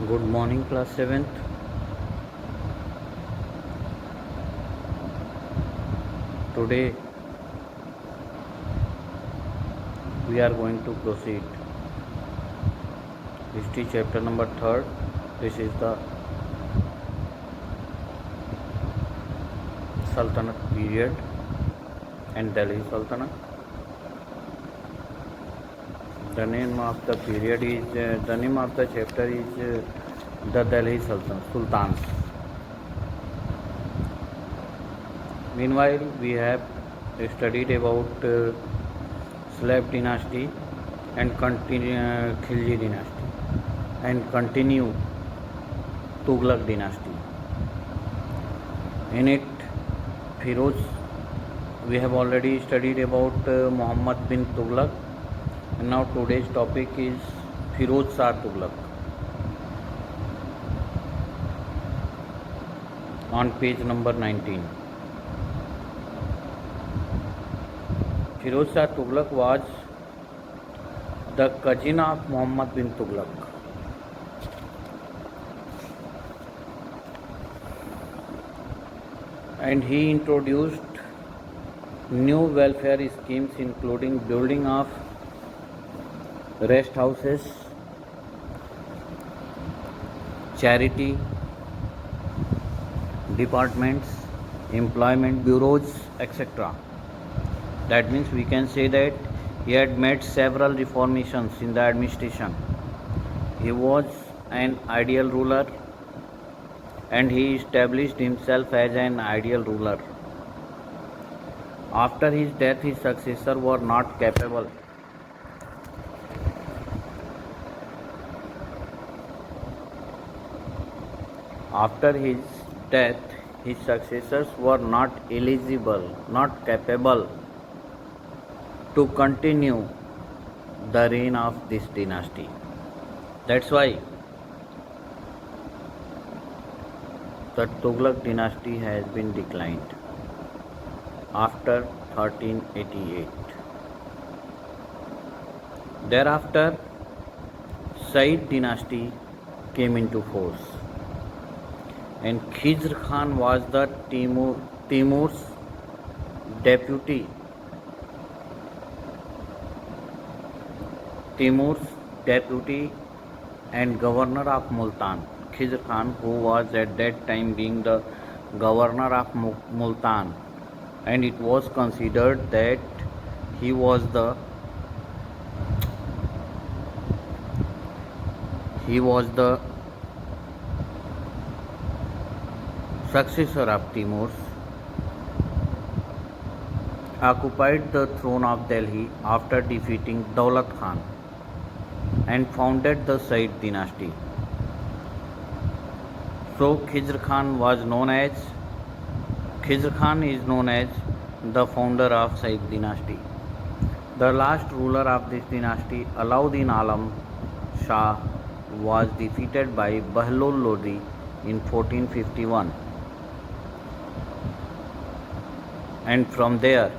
Good morning, class 7th. Today we are going to proceed history chapter number 3rd. This is the Sultanate period and Delhi Sultanate. The name of the period is the name of the chapter is the Delhi Sultans. Meanwhile, we have studied about Slav dynasty and Khilji dynasty and continue Tughlaq dynasty. In it, Firoz, we have already studied about Muhammad bin Tughlaq, and now today's topic is Firoz Shah Tughlaq. On page number 19. Firoz Shah Tughlaq was the cousin of Muhammad bin Tughlaq. And he introduced new welfare schemes including building of rest houses, charity departments, employment bureaus, etc. That means we can say that he had made several reformations in the administration. He was an ideal ruler and he established himself as an ideal ruler. After his death, his successors were not capable After his death, his successors were not eligible, not capable to continue the reign of this dynasty. That's why the Tughlaq dynasty has been declined after 1388. Thereafter, Sayyid dynasty came into force, and Khizr Khan was the Timur's deputy. And governor of Multan. Khizr Khan, who was at that time being the governor of Multan, and it was considered that he was the successor of Timur, occupied the throne of Delhi after defeating Daulat Khan and founded the Sayyid dynasty. So Khizr Khan is known as the founder of Sayyid dynasty. The last ruler of this dynasty, Alauddin Alam Shah, was defeated by Bahlul Lodi in 1451. And from there,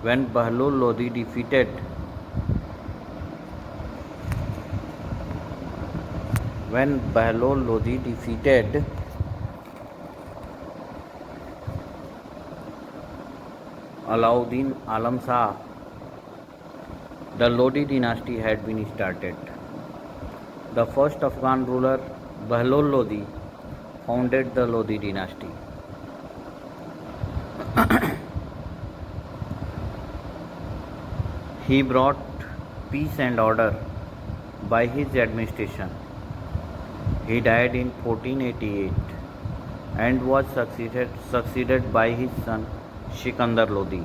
when Bahlul Lodi defeated Alauddin Alam Shah, the Lodi dynasty had been started. The first Afghan ruler, Bahlul Lodi, founded the Lodi dynasty. He brought peace and order by his administration. He died in 1488 and was succeeded by his son Sikandar Lodi.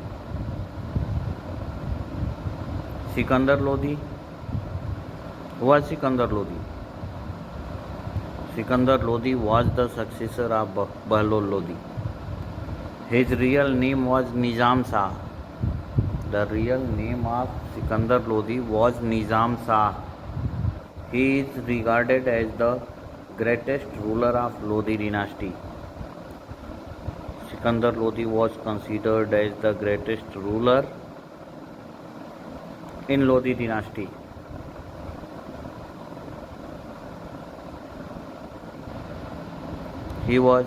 Who was Sikandar Lodi? Sikandar Lodi was the successor of Bahlul Lodi. His real name was Nizam Shah. The real name of Sikandar Lodi was Nizam Shah. He is regarded as the greatest ruler of Lodi dynasty. Sikandar Lodi was considered as the greatest ruler in Lodi dynasty. He was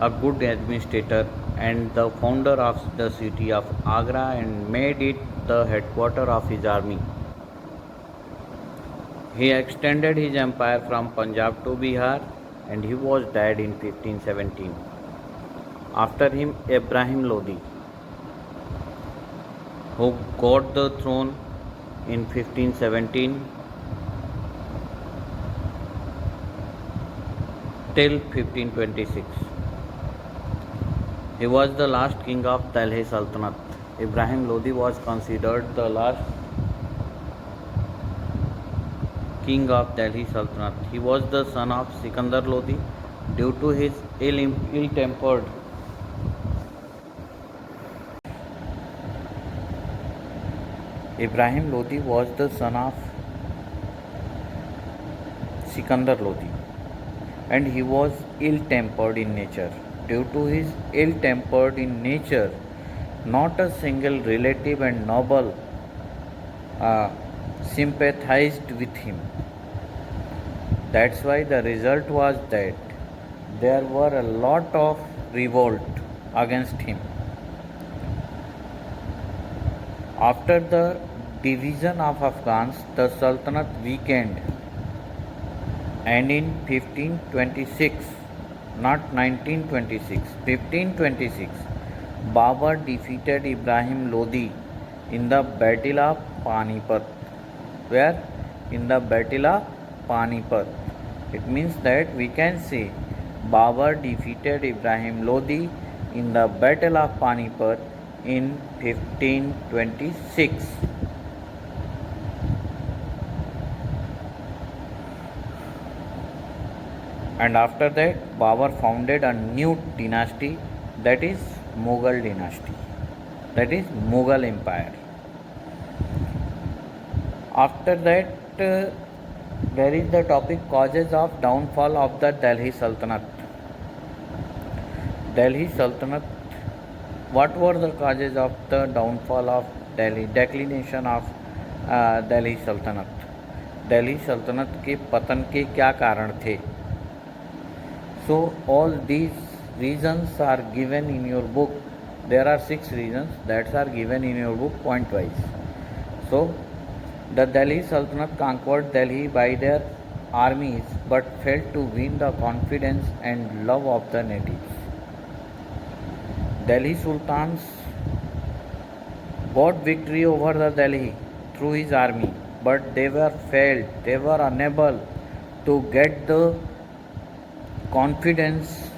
a good administrator and the founder of the city of Agra and made it the headquarters of his army. He extended his empire from Punjab to Bihar and he was died in 1517. After him, Ibrahim Lodi, who got the throne in 1517 till 1526. He was the last king of Delhi Sultanate. Ibrahim Lodi was considered the last king of Delhi Sultanate. He was the son of Sikandar Lodi. Due to his ill-tempered Ibrahim Lodi was the son of Sikandar Lodi and he was ill-tempered in nature. Due to his ill-tempered in nature, not a single relative and noble sympathized with him. That's why the result was that there were a lot of revolt against him. After the division of Afghans, the Sultanate weakened and in 1526, not 1926, 1526, Babur defeated Ibrahim Lodi in the Battle of Panipat. Where? In the Battle of Panipat. It means that we can say Babur defeated Ibrahim Lodi in the Battle of Panipat in 1526. And after that, Babur founded a new dynasty, that is Mughal dynasty, that is Mughal Empire. After that, there is the topic causes of downfall of the Delhi Sultanate. Delhi Sultanate, what were the causes of the downfall of Delhi, declination of Delhi Sultanate? Delhi Sultanate के पतन के क्या कारण थे? So all these reasons are given in your book. There are 6 reasons that are given in your book point wise. So the Delhi Sultanate conquered Delhi by their armies but failed to win the confidence and love of the natives. Delhi Sultans got victory over the Delhi through his army, but they were failed. They were unable to get the confidence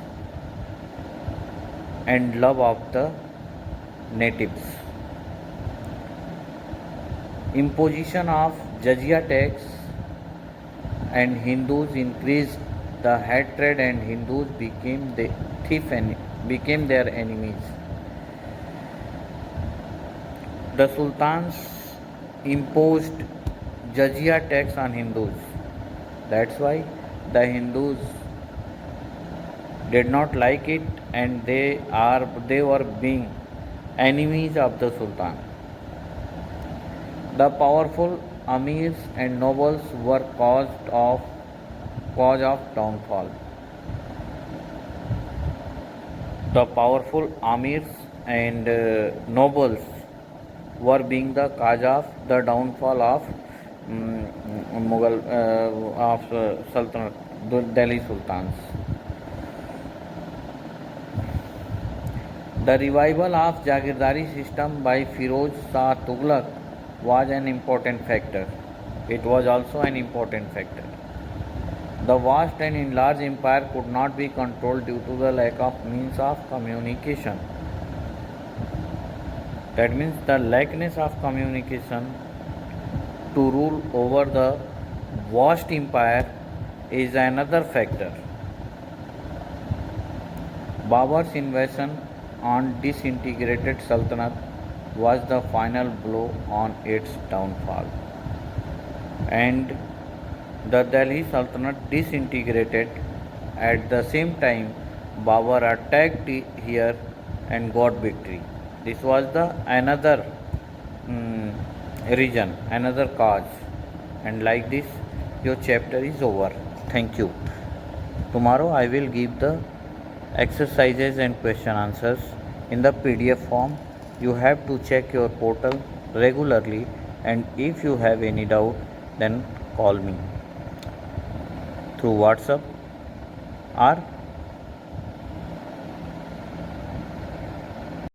and love of the natives. Imposition of jizya tax and Hindus increased the hatred and Hindus became became their enemies. The sultans imposed jizya tax on Hindus. That's why the Hindus did not like it and they were being enemies of the Sultan. The powerful amirs and nobles were cause of downfall. The powerful amirs and nobles were being the cause of the downfall of Mughal Sultanate, the Delhi Sultans. The revival of Jagirdari system by Firoz Shah Tughlaq was an important factor. It was also an important factor. The vast and enlarged empire could not be controlled due to the lack of means of communication. That means the lackness of communication to rule over the vast empire is another factor. Babur's invasion on disintegrated Sultanate was the final blow on its downfall. And the Delhi Sultanate disintegrated. At the same time, Babur attacked here and got victory. This was the another reason, another cause. And like this, your chapter is over. Thank you. Tomorrow I will give the exercises and question answers in the PDF form. You have to check your portal regularly, and if you have any doubt, then call me through WhatsApp or